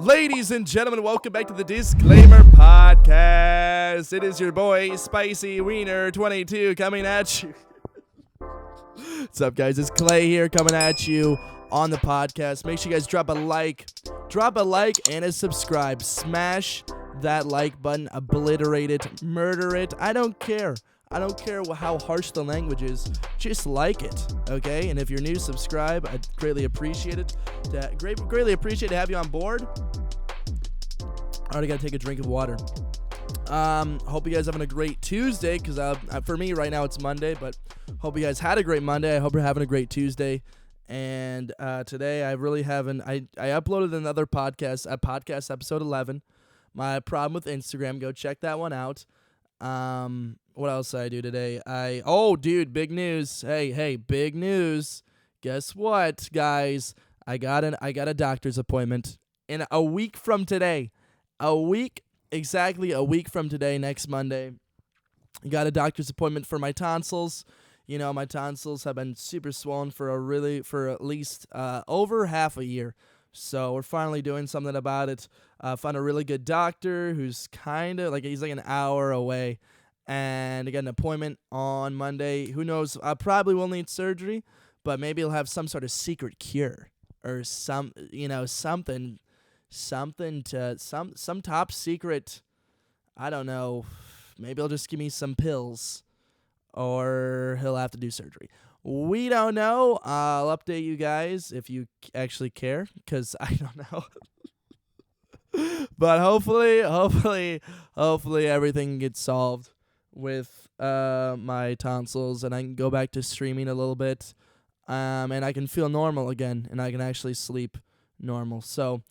Ladies and gentlemen, welcome back to the DisClaymer podcast. It is your boy, Spicy Wiener 22, coming at you. What's up, guys? It's Clay here coming at you on the podcast. Make sure you guys drop a like and a subscribe. Smash that like button, obliterate it, murder it. I don't care. I don't care how harsh the language is. Just like it, okay? And if you're new, subscribe. I'd greatly appreciate it. Greatly appreciate to have you on board. I already got to take a drink of water. Hope you guys having a great Tuesday, because for me right now it's Monday, but hope you guys had a great Monday. I hope you're having a great Tuesday. And today I really haven't. I uploaded another podcast, podcast episode 11. My problem with Instagram. Go check that one out. What else did I do today? Dude, big news. Hey, big news. Guess what, guys? I got a doctor's appointment in a week from today. Exactly a week from today, next Monday. I got a doctor's appointment for my tonsils. You know, my tonsils have been super swollen for at least over half a year. So we're finally doing something about it. Found a really good doctor who's he's like an hour away. And I got an appointment on Monday. Who knows? I probably will need surgery, but maybe he'll have some sort of secret cure or some top secret. I don't know. Maybe he'll just give me some pills, or he'll have to do surgery. We don't know. I'll update you guys if you actually care, because I don't know. But hopefully everything gets solved with my tonsils, and I can go back to streaming a little bit, and I can feel normal again, and I can actually sleep normal. So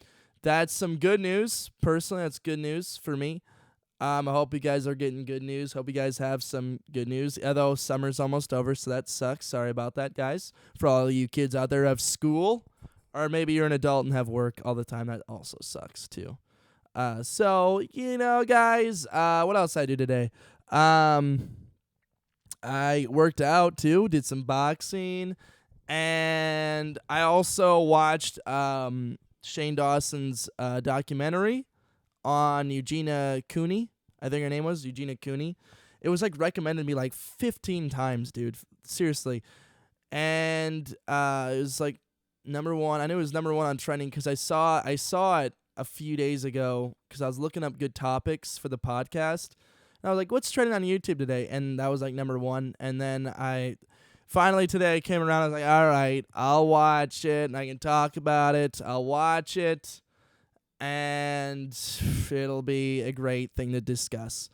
that's some good news. Personally, that's good news for me. I hope you guys are getting good news. Hope you guys have some good news. Although summer's almost over, so that sucks. Sorry about that, guys. For all of you kids out there who have school, or maybe you're an adult and have work all the time, that also sucks too. So, guys, what else did I do today? I worked out too, did some boxing, and I also watched Shane Dawson's documentary on EUGENIA Cooney. I think her name was EUGENIA Cooney. It was recommended me 15 times, dude. Seriously. And it was number one. I knew it was number one on trending because I saw it a few days ago because I was looking up good topics for the podcast. And I was like, what's trending on YouTube today? And that was number one. And then finally today I came around. I was like, all right, I'll watch it and I can talk about it. I'll watch it. And it'll be a great thing to discuss.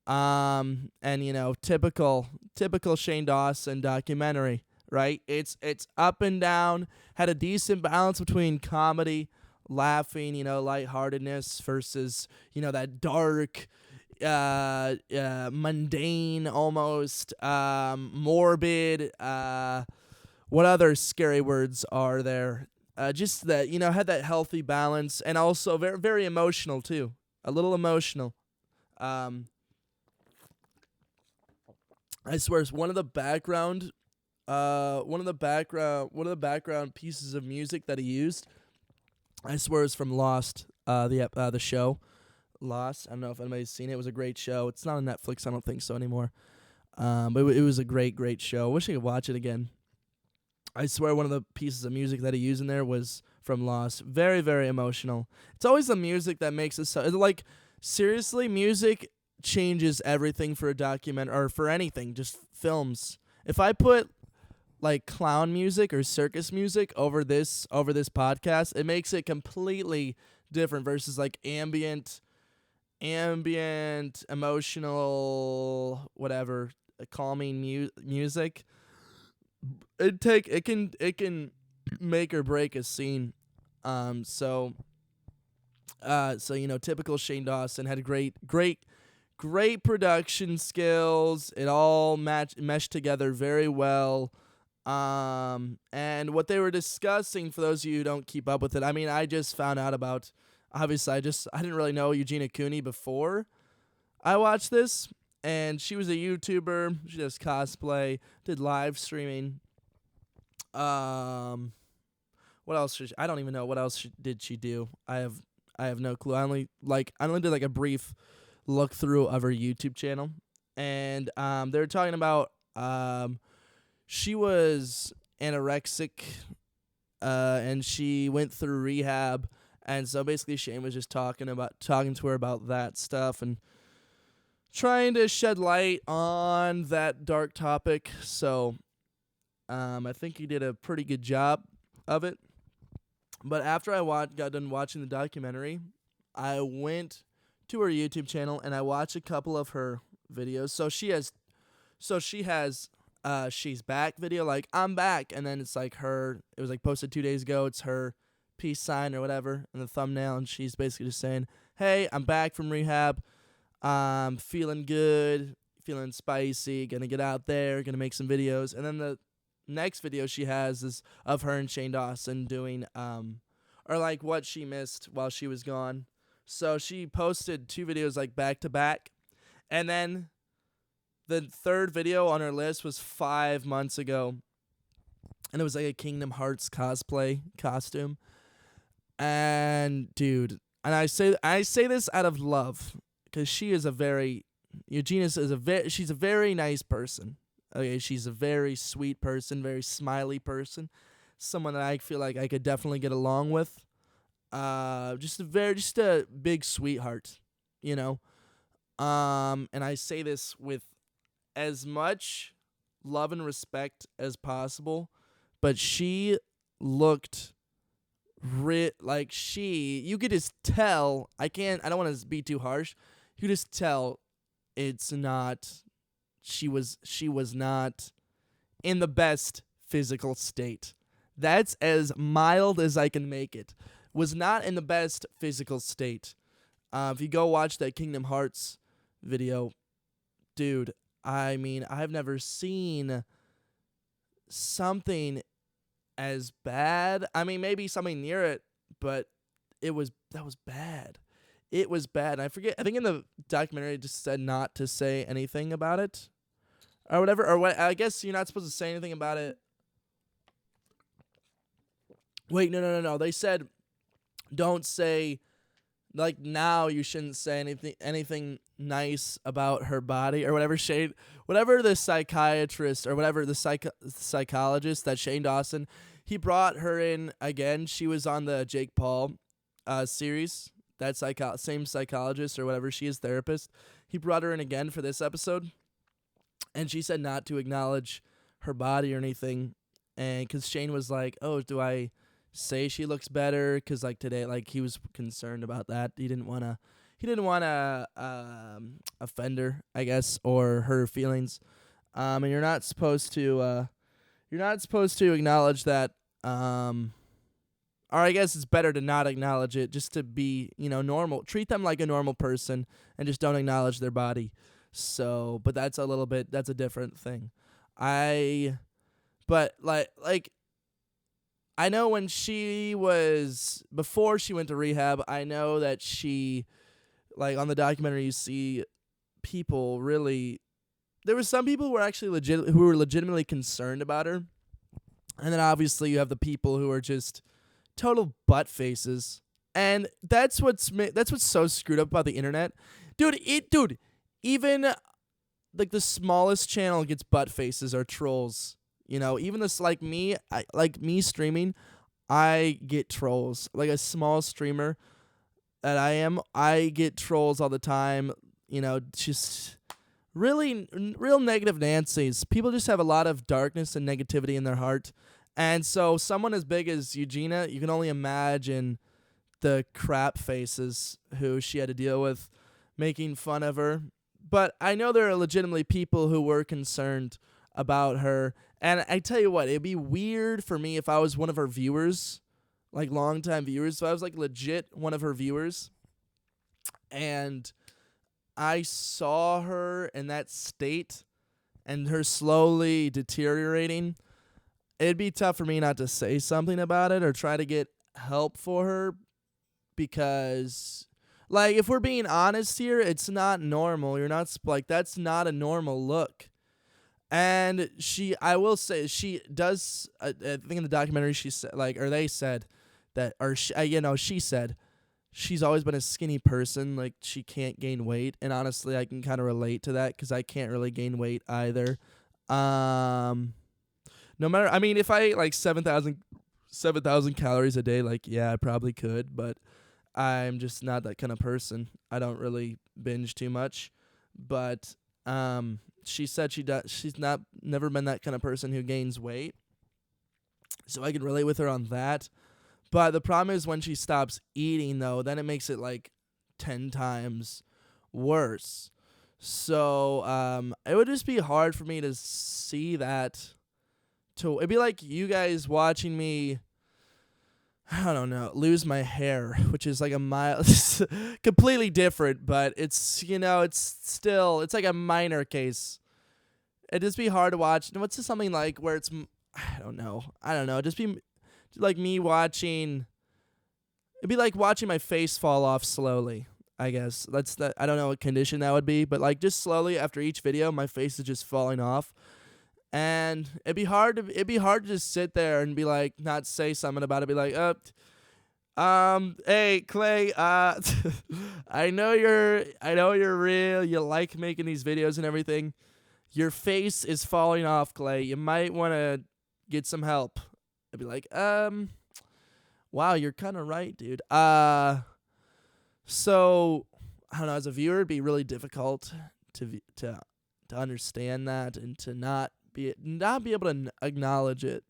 And typical Shane Dawson documentary, right? It's up and down, had a decent balance between comedy, laughing, lightheartedness versus, that dark, mundane, almost morbid, what other scary words are there? Just that, had that healthy balance, and also very, very emotional too. A little emotional. I swear, it's one of the background pieces of music that he used. I swear it's from Lost, the show Lost. I don't know if anybody's seen it. It was a great show. It's not on Netflix. I don't think so anymore. But it was a great show. I wish I could watch it again. I swear one of the pieces of music that he used in there was from Lost. Very, very emotional. It's always the music that makes it so... seriously, music changes everything for a document or for anything, just films. If I put, clown music or circus music over this podcast, it makes it completely different versus, ambient, emotional, whatever, calming music. It can make or break a scene. So typical Shane Dawson had great production skills. It all meshed together very well. And what they were discussing, for those of you who don't keep up with it, I just found out about, obviously I didn't really know EUGENIA Cooney before I watched this. And she was a YouTuber. She does cosplay, did live streaming. What else? I don't even know what else did she do. I have I have no clue. I only did like a brief look through of her YouTube channel, and they were talking about she was anorexic, and she went through rehab, and so basically Shane was just talking to her about that stuff and trying to shed light on that dark topic. So I think he did a pretty good job of it. But after I got done watching the documentary, I went to her YouTube channel and I watched a couple of her videos. She has she's back video, like I'm back, and then it's like it was like posted 2 days ago. It's her peace sign or whatever in the thumbnail, and she's basically just saying, "Hey, I'm back from rehab. Feeling good, feeling spicy, gonna get out there, gonna make some videos." And then the next video she has is of her and Shane Dawson doing or like what she missed while she was gone. So she posted 2 videos like back to back, and then the third video on her list was 5 months ago, and it was like a Kingdom Hearts cosplay costume. And dude, and I say this out of love, because she's a very nice person. Okay, she's a very sweet person, very smiley person, someone that I feel like I could definitely get along with. Just a big sweetheart, you know. And I say this with as much love and respect as possible, but she looked you could just tell. I don't want to be too harsh. You could just tell she was not in the best physical state. That's as mild as I can make it. Was not in the best physical state. If you go watch that Kingdom Hearts video, dude, I mean, I've never seen something as bad. I mean, maybe something near it, but that was bad. It was bad. And I think in the documentary it just said not to say anything about it or whatever. Or what? I guess you're not supposed to say anything about it. Wait, no. They said don't say, like, now you shouldn't say anything nice about her body or whatever. Whatever the psychiatrist or whatever the psychologist that Shane Dawson, he brought her in again. She was on the Jake Paul series. That same psychologist or whatever, she is therapist. He brought her in again for this episode, and she said not to acknowledge her body or anything. And because Shane was like, "Oh, do I say she looks better?" Because like today, like he was concerned about that. He didn't want to offend her, I guess, or her feelings. And you're not supposed to acknowledge that. Or I guess it's better to not acknowledge it, just to be, normal. Treat them like a normal person and just don't acknowledge their body. So, but that's a different thing. But I know when before she went to rehab, I know that she, like on the documentary, you see people there were some people who were actually who were legitimately concerned about her. And then obviously you have the people who are just total butt faces. And that's what's so screwed up about the internet. Dude, even like the smallest channel gets butt faces or trolls. Even this, like me streaming, I get trolls. Like a small streamer that I get trolls all the time. Just really real negative Nancy's. People just have a lot of darkness and negativity in their heart. And so someone as big as Eugenia, you can only imagine the crap faces who she had to deal with making fun of her. But I know there are legitimately people who were concerned about her. And I tell you what, it'd be weird for me if I was one of her viewers, like longtime viewers. So I was like legit one of her viewers, and I saw her in that state and her slowly deteriorating. It'd be tough for me not to say something about it or try to get help for her, because, like, if we're being honest here, it's not normal. You're not, like, that's not a normal look. And I will say, she does, I think in the documentary, she said, like, or they said that, or she said she's always been a skinny person. Like, she can't gain weight. And honestly, I can kind of relate to that because I can't really gain weight either. No matter, I mean, if I ate like 7,000 calories a day, like, yeah, I probably could, but I'm just not that kind of person. I don't really binge too much. But she said she's never been that kind of person who gains weight. So I can relate with her on that. But the problem is when she stops eating, though, then it makes it like 10 times worse. So it would just be hard for me to see that. It'd be like you guys watching me, I don't know, lose my hair, which is like a mild, completely different, but it's, it's like a minor case. It'd just be hard to watch. And what's something like where it's, I don't know, just be like me watching, it'd be like watching my face fall off slowly, I guess. I don't know what condition that would be, but like just slowly after each video, my face is just falling off. And it'd be hard to just sit there and be like, not say something about it, be like, hey Clay, I know you're real, you like making these videos and everything. Your face is falling off, Clay. You might want to get some help. I'd be like, wow, you're kind of right, dude. So I don't know, as a viewer, it'd be really difficult to understand that and to not be able to acknowledge it,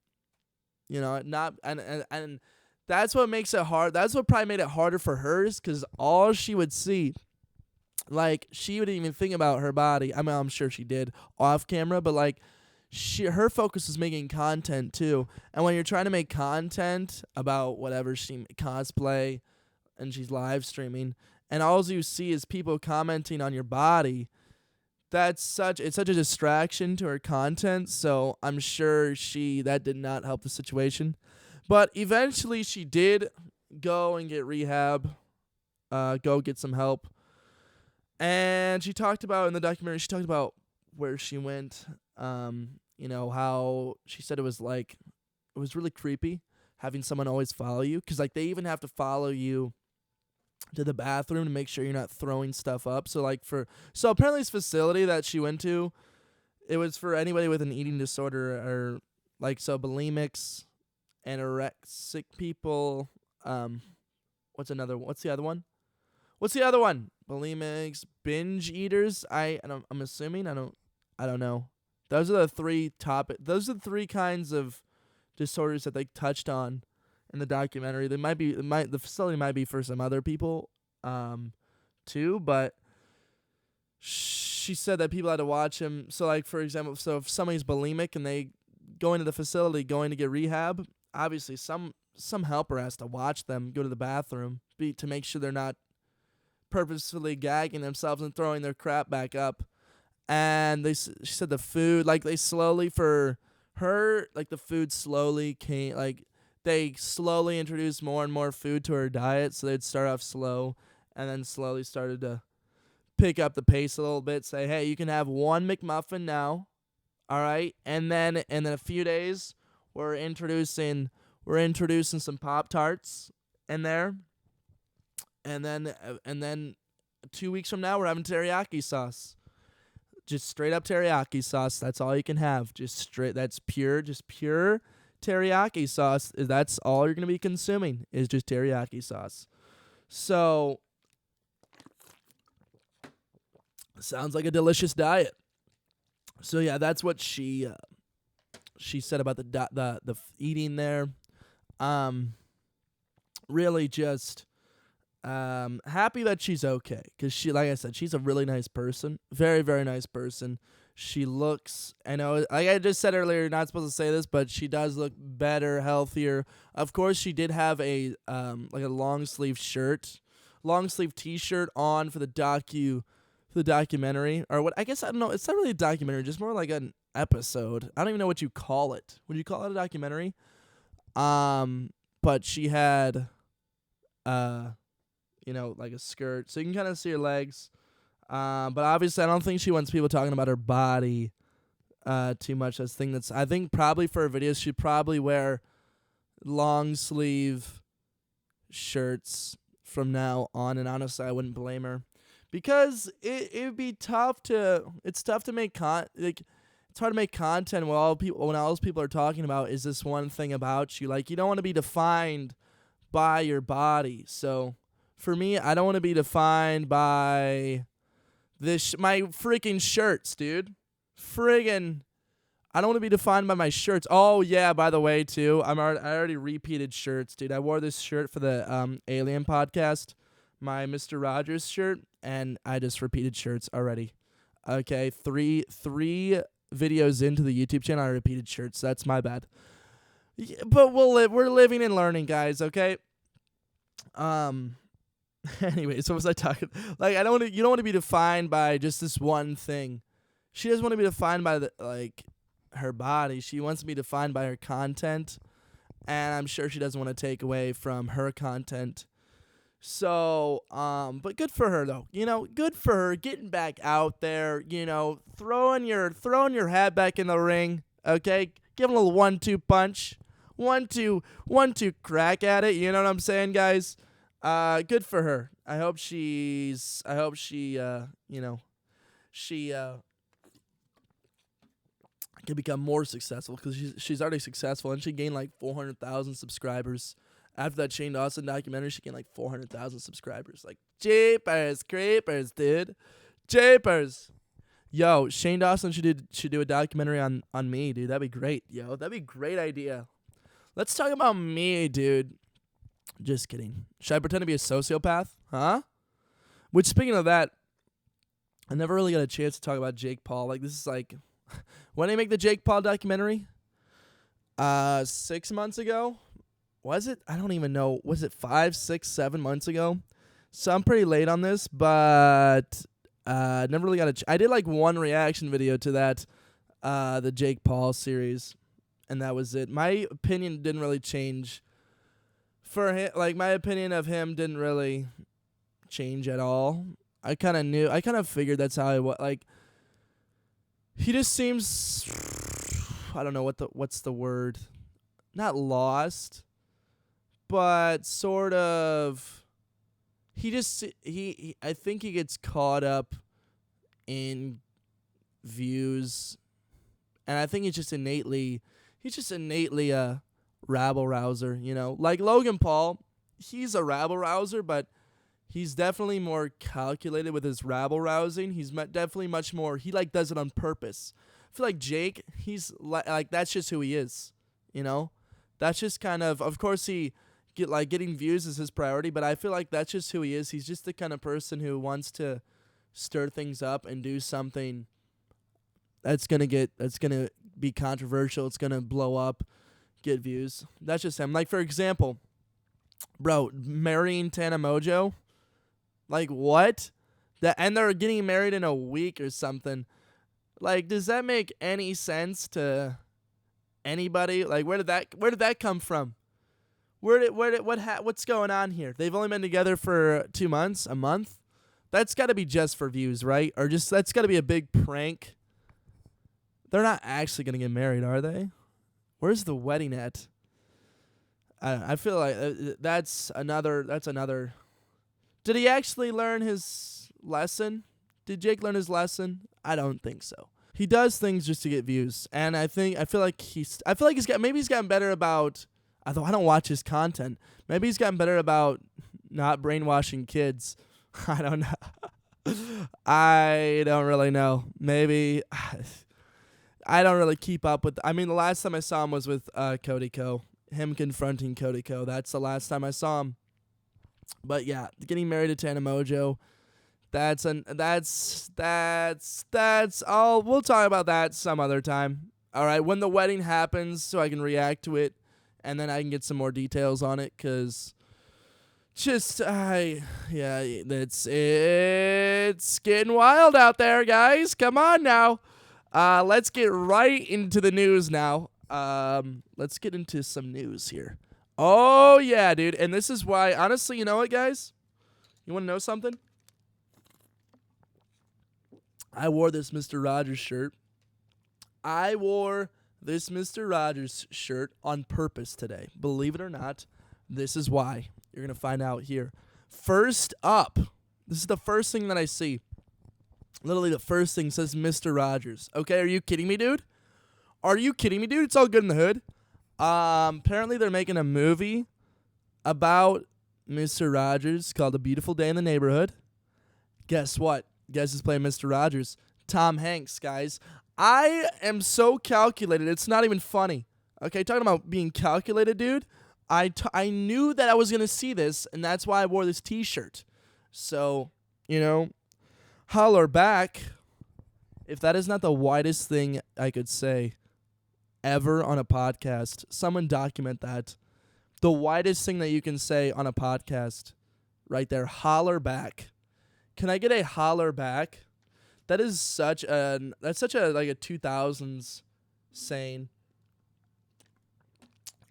and that's what makes it hard. That's what probably made it harder for hers, because all she would see, like, she wouldn't even think about her body. I mean, I'm sure she did off camera, but like, her focus is making content too. And when you're trying to make content about whatever she cosplay, and she's live streaming, and all you see is people commenting on your body, it's such a distraction to her content. So I'm sure that did not help the situation. But eventually she did go and get rehab, go get some help. And she talked about in the documentary, where she went, how she said it was really creepy having someone always follow you, because like they even have to follow you to the bathroom to make sure you're not throwing stuff up. So apparently this facility that she went to, it was for anybody with an eating disorder, or bulimics, anorexic people. What's the other one? Bulimics, binge eaters. I'm assuming. I don't know. Those are the three kinds of disorders that they touched on in the documentary. The facility might be for some other people, too, but she said that people had to watch him. So, like, for example, if somebody's bulimic and they go into the facility going to get rehab, obviously some helper has to watch them go to the bathroom to make sure they're not purposefully gagging themselves and throwing their crap back up. And she said the food, like, they slowly, for her, like, the food slowly came, like, they slowly introduced more and more food to her diet. So they'd start off slow and then slowly started to pick up the pace a little bit, say, hey, you can have one McMuffin now. All right. And then in a few days, we're introducing some Pop-Tarts in there. And then 2 weeks from now, we're having teriyaki sauce. Just straight up teriyaki sauce. That's all you can have. That's pure teriyaki sauce. That's all you're going to be consuming is just teriyaki sauce. So, sounds like a delicious diet. So yeah, that's what she said about the eating there. Really just happy that she's okay, because she, like I said, she's a really nice person, very, very nice person. She looks, I know, like I just said earlier, you're not supposed to say this, but she does look better, healthier. Of course, she did have a long sleeve T-shirt on for the documentary, or what? I guess I don't know. It's not really a documentary, just more like an episode. I don't even know what you call it. Would you call it a documentary? But she had, like a skirt, so you can kind of see her legs. But obviously, I don't think she wants people talking about her body too much. I think probably for her videos, she'd probably wear long sleeve shirts from now on, and honestly, I wouldn't blame her because it would be tough to. It's tough to make it's hard to make content when all people are talking about is this one thing about you. Like, you don't want to be defined by your body. So for me, I don't want to be defined by my freaking shirts, dude. I don't want to be defined by my shirts. Oh yeah, by the way, too, I already repeated shirts, dude. I wore this shirt for the Alien podcast, my Mr. Rogers shirt, and I just repeated shirts already. Okay, three videos into the YouTube channel, I repeated shirts. That's my bad. Yeah, but we're living and learning, guys. Okay. Anyway, so was I talking? Like, you don't want to be defined by just this one thing. She doesn't want to be defined by her body. She wants to be defined by her content, and I'm sure she doesn't want to take away from her content. So, but good for her though. Good for her getting back out there. Throwing your hat back in the ring. Okay, giving a little 1-2 punch, 1-2 crack at it. You know what I'm saying, guys? Good for her. I hope she can become more successful because she's already successful, and she gained like 400,000 subscribers. After that Shane Dawson documentary, she gained like 400,000 subscribers. Like, jeepers creepers, dude. Jeepers. Yo, Shane Dawson should do a documentary on me, dude. That'd be great. Yo, that'd be a great idea. Let's talk about me, dude. Just kidding. Should I pretend to be a sociopath? Huh? Which, speaking of that, I never really got a chance to talk about Jake Paul. Like, this is like... When did I make the Jake Paul documentary? 6 months ago? Was it? I don't even know. Was it 5, 6, 7 months ago? So I'm pretty late on this, but never really got I did like one reaction video to that, the Jake Paul series, and that was it. My opinion didn't really change for him. Like, my opinion of him didn't really change at all. I kind of figured that's how I was. Like, he just seems, I don't know what's the word, not lost, but sort of, I think he gets caught up in views, and I think he's just innately a rabble rouser, like Logan Paul. He's a rabble rouser, but he's definitely more calculated with his rabble rousing. He's definitely much more. He does it on purpose. I feel like Jake. He's like that's just who he is. That's just kind of. Of course, getting views is his priority, but I feel like that's just who he is. He's just the kind of person who wants to stir things up and do something that's gonna be controversial. It's gonna blow up, get views. That's just him. Like, for example, bro, marrying Tana Mojo. Like, what? And they're getting married in a week or something. Like, does that make any sense to anybody? Like, where did that come from? What's going on here? They've only been together for 2 months, a month. That's got to be just for views, right? Or just that's got to be a big prank. They're not actually gonna get married, are they? Where's the wedding at? I feel like that's another. Did he actually learn his lesson? Did Jake learn his lesson? I don't think so. He does things just to get views, and I feel like he's gotten better about. Although I don't watch his content, maybe he's gotten better about not brainwashing kids. I don't know. I don't really know. Maybe I don't really keep up with. I mean, the last time I saw him was with Cody Ko. Him confronting Cody Ko. That's the last time I saw him. But yeah, getting married to Tana Mojo, that's all. We'll talk about that some other time. All right, when the wedding happens, so I can react to it, and then I can get some more details on it, cause it's getting wild out there, guys. Come on now, let's get right into the news now. Let's get into some news here. Oh, yeah, dude. And this is why, honestly, you know what, guys? You want to know something? I wore this Mr. Rogers shirt. I wore this Mr. Rogers shirt on purpose today. Believe it or not, this is why. You're going to find out here. First up, this is the first thing that I see. Literally the first thing says Mr. Rogers. Okay, are you kidding me, dude? Are you kidding me, dude? It's all good in the hood. Apparently they're making a movie about Mr. Rogers called A Beautiful Day in the Neighborhood. Guess what? Guess who's playing Mr. Rogers? Tom Hanks, guys. I am so calculated. It's not even funny. Okay, talking about being calculated, dude. I knew that I was going to see this, and that's why I wore this t-shirt. So, holler back. If that is not the widest thing I could say ever on a podcast, someone document that. The widest thing that you can say on a podcast, right there. Holler back. Can I get a holler back? That's such a like a 2000s saying.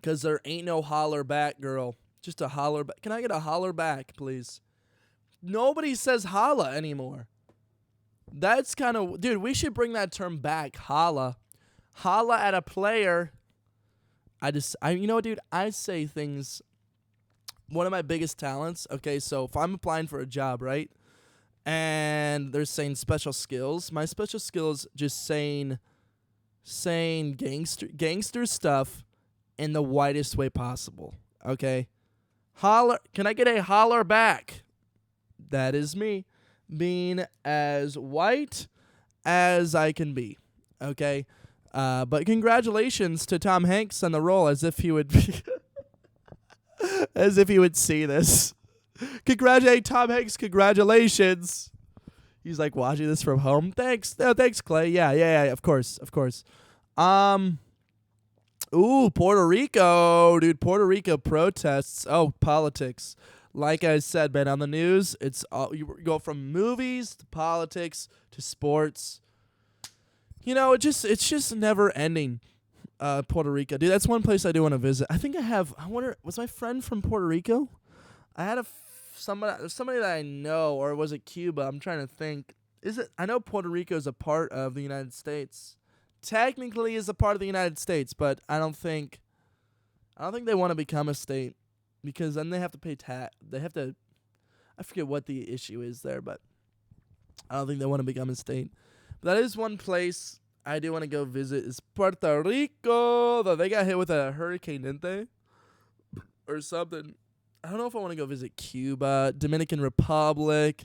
Because there ain't no holler back, girl. Just a holler back. Can I get a holler back, please? Nobody says holla anymore. That's kind of... Dude, we should bring that term back. Holla. Holla at a player. You know what, dude? I say things... One of my biggest talents... Okay, so if I'm applying for a job, right? And they're saying special skills. My special skills just saying gangster stuff in the widest way possible. Okay? Holler. Can I get a holler back? That is me being as white as I can be. Okay? But congratulations to Tom Hanks on the role, as if he would be as if he would see this. Congratulate Tom Hanks. Congratulations. He's like watching this from home. Thanks. Thanks, Clay. Yeah. Of course. Ooh, Puerto Rico. Dude, Puerto Rico protests. Oh, politics. Like I said, man, on the news, it's all, you go from movies to politics to sports. It's just never ending. Puerto Rico. Dude, that's one place I do want to visit. I wonder, was my friend from Puerto Rico? I had somebody that I know, or was it Cuba? I'm trying to think. I know Puerto Rico is a part of the United States. Technically is a part of the United States, but I don't think they want to become a state, because then they have to pay tax. I forget what the issue is there, but I don't think they want to become a state. But that is one place I do want to go visit, is Puerto Rico. Though they got hit with a hurricane, didn't they? Or something. I don't know if I want to go visit Cuba, Dominican Republic.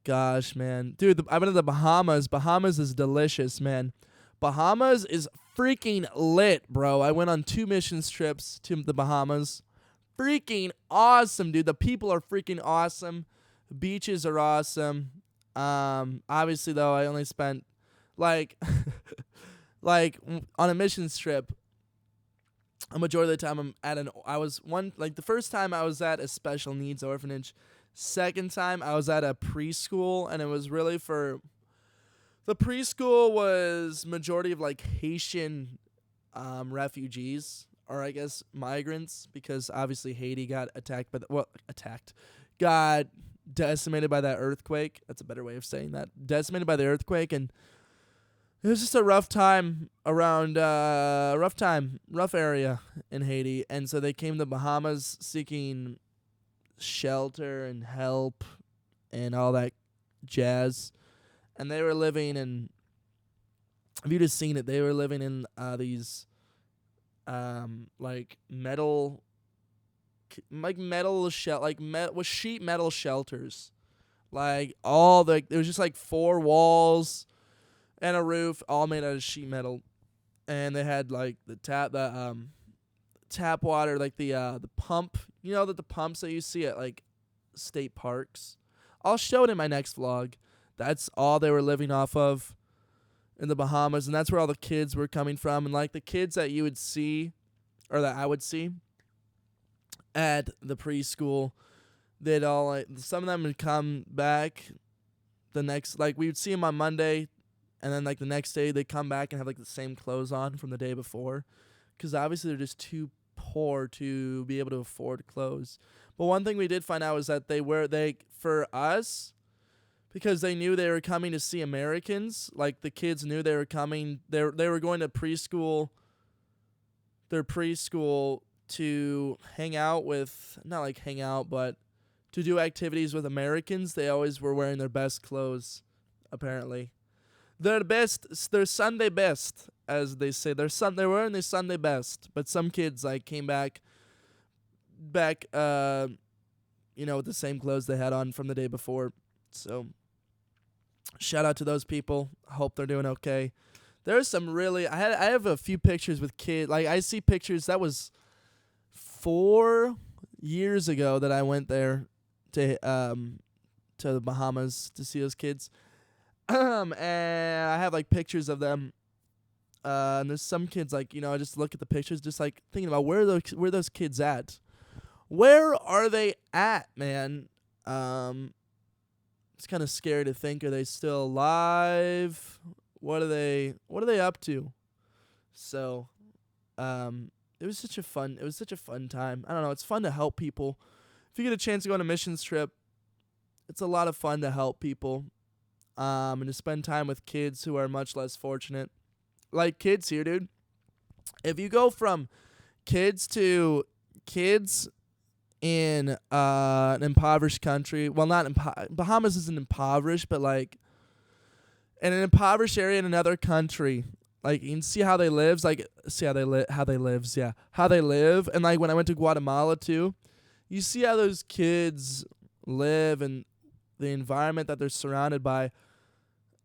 Gosh, man. Dude, I've been to the Bahamas. Bahamas is delicious, man. Bahamas is freaking lit, bro. I went on 2 missions trips to the Bahamas. Freaking awesome, dude. The people are freaking awesome. The beaches are awesome. Obviously, though, I only spent, like on a missions trip, a majority of the time the first time I was at a special needs orphanage. Second time I was at a preschool, and it was really the preschool was majority of like Haitian refugees, or I guess migrants, because obviously Haiti got got decimated by that earthquake. That's a better way of saying that. Decimated by the earthquake, and it was just a rough time rough area in Haiti. And so they came to Bahamas seeking shelter and help and all that jazz. And they were living in, have you just seen it? They were living in these sheet metal shelters. Like it was just like 4 walls and a roof, all made out of sheet metal. And they had like the tap water, like the pump, the pumps that you see at like state parks. I'll show it in my next vlog. That's all they were living off of in the Bahamas, and that's where all the kids were coming from. And like the kids that you would see, or that I would see at the preschool, they'd all some of them would come back the next, we would see them on Monday, and then the next day they'd come back and have the same clothes on from the day before, because obviously they're just too poor to be able to afford clothes. But one thing we did find out was that for us, because they knew they were coming to see Americans, the kids knew they were coming, they were going to their preschool to hang out with, not hang out, but to do activities with Americans, they always were wearing their best clothes, apparently. They're they're Sunday best, as they say. They're wearing their Sunday best. But some kids, like, came back, with the same clothes they had on from the day before. So, shout out to those people. I hope they're doing okay. There's some really, I have a few pictures with kids. Like, I see pictures, that was 4 years ago that I went there to the Bahamas to see those kids. And I have, like, pictures of them. And there's some kids, like, I just look at the pictures, just, like, thinking about where those kids at. Where are they at, man? It's kind of scary to think. Are they still alive? What are they up to? So, it was such a fun time. I don't know. It's fun to help people. If you get a chance to go on a missions trip, it's a lot of fun to help people. And to spend time with kids who are much less fortunate. Like kids here, dude. If you go from kids to kids in an impoverished country, well, not Bahamas isn't impoverished, but like in an impoverished area in another country, like you can see how they live, how they live, and like when I went to Guatemala too, you see how those kids live and the environment that they're surrounded by.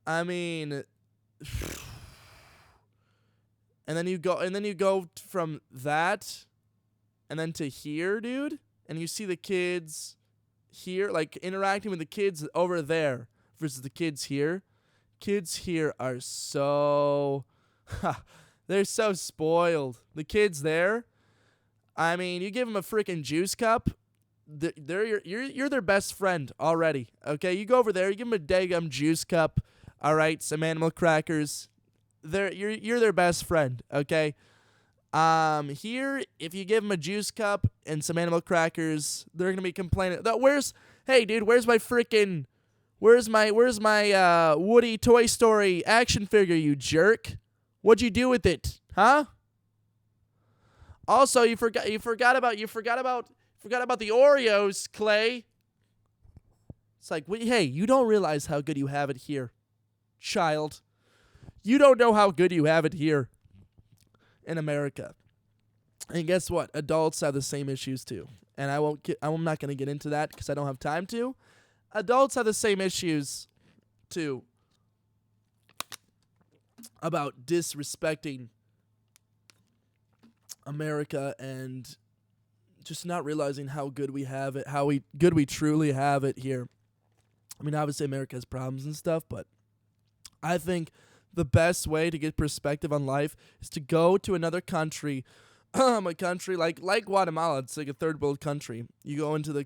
I mean, and then you go from that and then to here, dude, and you see the kids here, like interacting with the kids over there versus the kids here. Kids here are so, they're so spoiled. The kids there, I mean, you give them a freaking juice cup, you're their best friend already. Okay, you go over there, you give them a daggum juice cup. All right, some animal crackers. You're their best friend. Okay. Here, if you give them a juice cup and some animal crackers, they're gonna be complaining. Hey, dude, where's my Woody Toy Story action figure, you jerk? What'd you do with it, huh? Also, you forgot about the Oreos, Clay. It's like, hey, you don't realize how good you have it here, child. You don't know how good you have it here in America. And guess what? Adults have the same issues too. And I'm not going to get into that because I don't have time to. Adults have the same issues too about disrespecting America and just not realizing how good we have it, good we truly have it here. I mean, obviously America has problems and stuff, but I think the best way to get perspective on life is to go to another country, a country like Guatemala. It's like a third world country. You go into the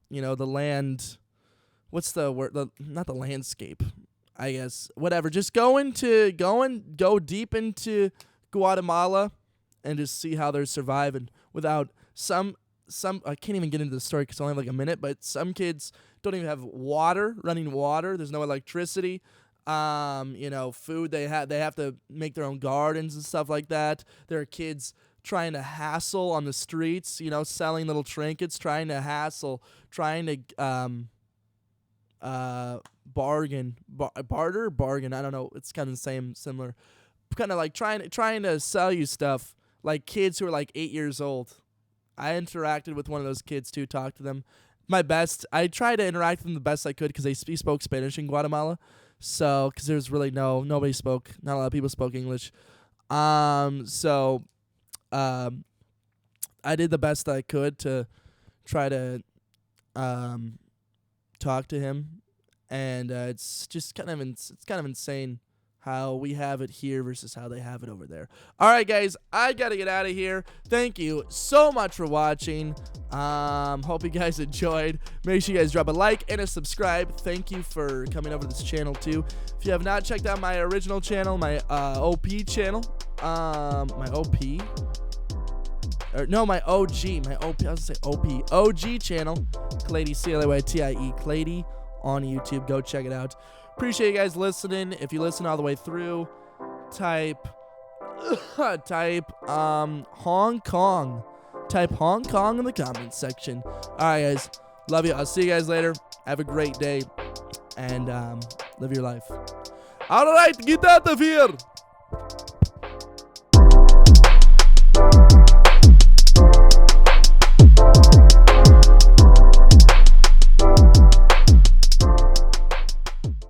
the land. What's the word? Not the landscape, I guess. Whatever. Just go deep into Guatemala and just see how they're surviving without some. I can't even get into the story because I only have like a minute. But some kids don't even have running water. There's no electricity. Food. They have to make their own gardens and stuff like that. There are kids trying to hassle on the streets, selling little trinkets, trying to bargain. I don't know. It's kind of the same, similar, kind of like trying to sell you stuff, like kids who are like 8 years old. I interacted with one of those kids too, talked to them. My best. I tried to interact with them the best I could because he spoke Spanish in Guatemala. So, because there's really not a lot of people spoke English. I did the best I could to try to talk to him, and it's just kind of insane how we have it here versus how they have it over there. All right, guys, I gotta get out of here. Thank you so much for watching. Hope you guys enjoyed. Make sure you guys drop a like and a subscribe. Thank you for coming over to this channel too. If you have not checked out my original channel, my OP channel, my OG channel, Clady, C-L-A-Y-T-I-E, Clady on YouTube. Go check it out. Appreciate you guys listening. If you listen all the way through, type Hong Kong. Type Hong Kong in the comments section. All right, guys. Love you. I'll see you guys later. Have a great day. And live your life. All right, get out of here.